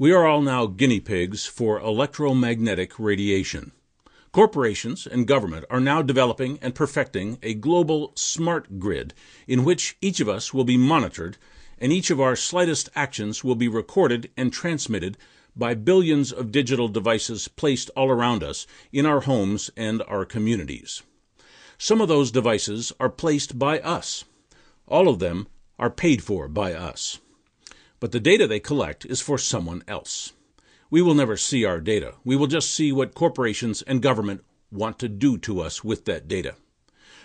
We are all now guinea pigs for electromagnetic radiation. Corporations and government are now developing and perfecting a global smart grid in which each of us will be monitored and each of our slightest actions will be recorded and transmitted by billions of digital devices placed all around us in our homes and our communities. Some of those devices are placed by us. All of them are paid for by us. But the data they collect is for someone else. We will never see our data. We will just see what corporations and government want to do to us with that data.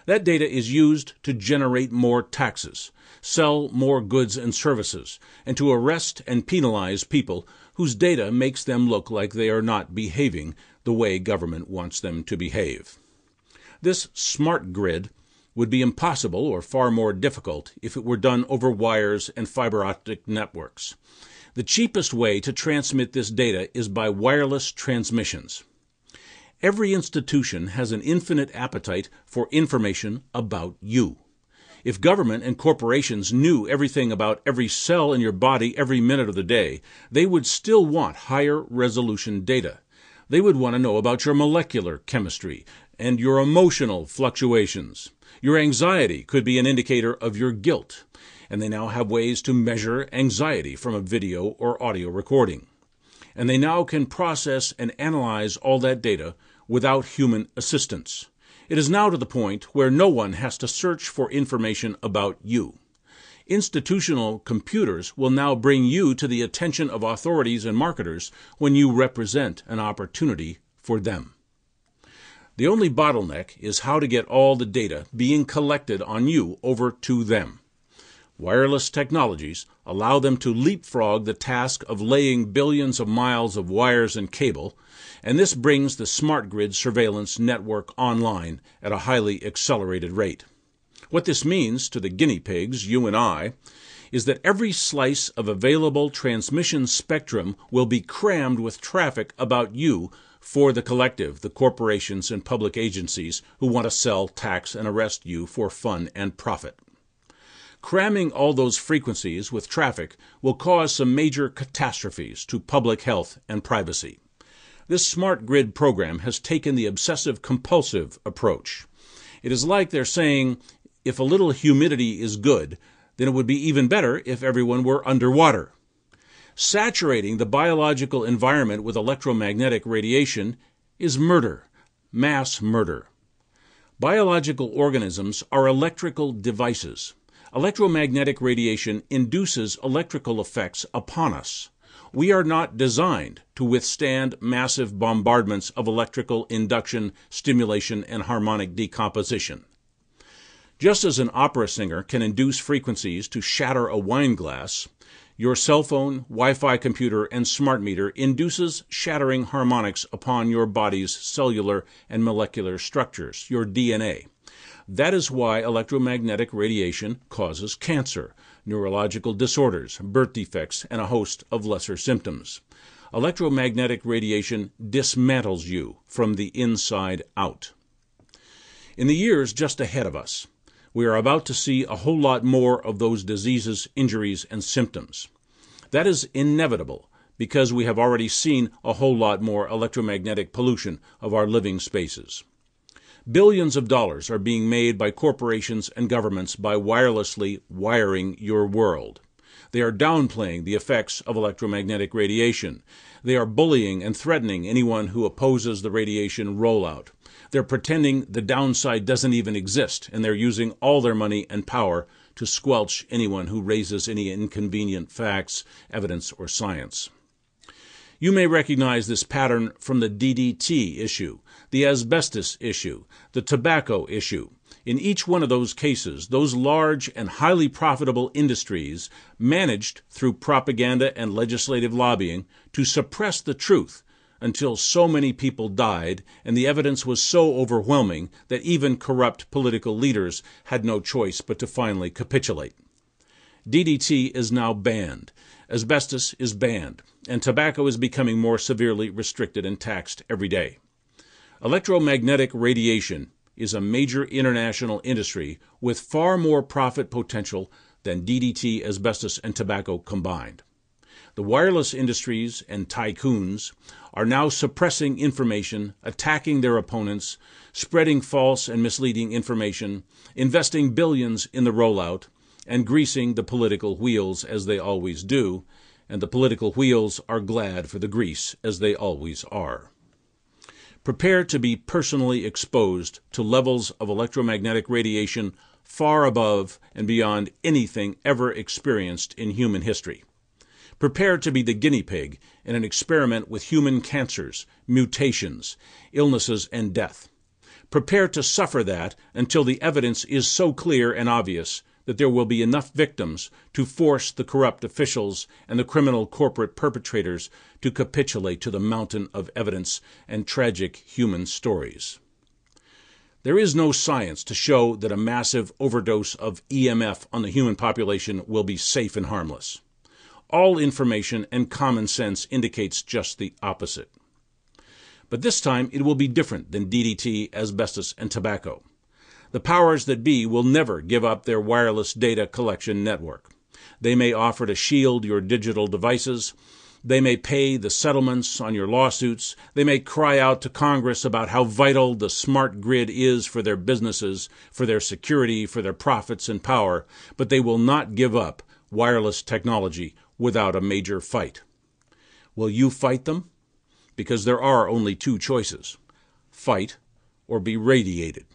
That data is used to generate more taxes, sell more goods and services, and to arrest and penalize people whose data makes them look like they are not behaving the way government wants them to behave. This smart grid would be impossible or far more difficult if it were done over wires and fiber optic networks. The cheapest way to transmit this data is by wireless transmissions. Every institution has an infinite appetite for information about you. If government and corporations knew everything about every cell in your body every minute of the day, they would still want higher resolution data. They would want to know about your molecular chemistry and your emotional fluctuations. Your anxiety could be an indicator of your guilt, and they now have ways to measure anxiety from a video or audio recording. And they now can process and analyze all that data without human assistance. It is now to the point where no one has to search for information about you. Institutional computers will now bring you to the attention of authorities and marketers when you represent an opportunity for them. The only bottleneck is how to get all the data being collected on you over to them. Wireless technologies allow them to leapfrog the task of laying billions of miles of wires and cable, and this brings the smart grid surveillance network online at a highly accelerated rate. What this means to the guinea pigs, you and I, is that every slice of available transmission spectrum will be crammed with traffic about you for the collective, the corporations and public agencies who want to sell, tax, and arrest you for fun and profit. Cramming all those frequencies with traffic will cause some major catastrophes to public health and privacy. This smart grid program has taken the obsessive-compulsive approach. It is like they're saying, if a little humidity is good, then it would be even better if everyone were underwater. Saturating the biological environment with electromagnetic radiation is murder, mass murder. Biological organisms are electrical devices. Electromagnetic radiation induces electrical effects upon us. We are not designed to withstand massive bombardments of electrical induction, stimulation, and harmonic decomposition. Just as an opera singer can induce frequencies to shatter a wine glass, your cell phone, Wi-Fi computer, and smart meter induces shattering harmonics upon your body's cellular and molecular structures, your DNA. That is why electromagnetic radiation causes cancer, neurological disorders, birth defects, and a host of lesser symptoms. Electromagnetic radiation dismantles you from the inside out. In the years just ahead of us, we are about to see a whole lot more of those diseases, injuries, and symptoms. That is inevitable because we have already seen a whole lot more electromagnetic pollution of our living spaces. Billions of dollars are being made by corporations and governments by wirelessly wiring your world. They are downplaying the effects of electromagnetic radiation. They are bullying and threatening anyone who opposes the radiation rollout. They're pretending the downside doesn't even exist, and they're using all their money and power to squelch anyone who raises any inconvenient facts, evidence, or science. You may recognize this pattern from the DDT issue, the asbestos issue, the tobacco issue. In each one of those cases, those large and highly profitable industries managed, through propaganda and legislative lobbying, to suppress the truth until so many people died and the evidence was so overwhelming that even corrupt political leaders had no choice but to finally capitulate. DDT is now banned, asbestos is banned, and tobacco is becoming more severely restricted and taxed every day. Electromagnetic radiation is a major international industry with far more profit potential than DDT, asbestos, and tobacco combined. The wireless industries and tycoons are now suppressing information, attacking their opponents, spreading false and misleading information, investing billions in the rollout, and greasing the political wheels as they always do, and the political wheels are glad for the grease as they always are. Prepare to be personally exposed to levels of electromagnetic radiation far above and beyond anything ever experienced in human history. Prepare to be the guinea pig in an experiment with human cancers, mutations, illnesses, and death. Prepare to suffer that until the evidence is so clear and obvious that there will be enough victims to force the corrupt officials and the criminal corporate perpetrators to capitulate to the mountain of evidence and tragic human stories. There is no science to show that a massive overdose of EMF on the human population will be safe and harmless. All information and common sense indicates just the opposite. But this time it will be different than DDT, asbestos, and tobacco. The powers that be will never give up their wireless data collection network. They may offer to shield your digital devices. They may pay the settlements on your lawsuits. They may cry out to Congress about how vital the smart grid is for their businesses, for their security, for their profits and power, but they will not give up wireless technology without a major fight. Will you fight them? Because there are only two choices: fight or be radiated.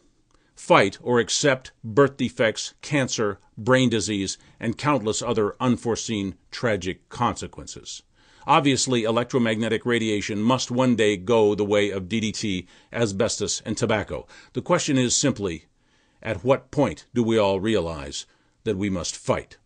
Fight or accept birth defects, cancer, brain disease, and countless other unforeseen tragic consequences. Obviously, electromagnetic radiation must one day go the way of DDT, asbestos, and tobacco. The question is simply, at what point do we all realize that we must fight?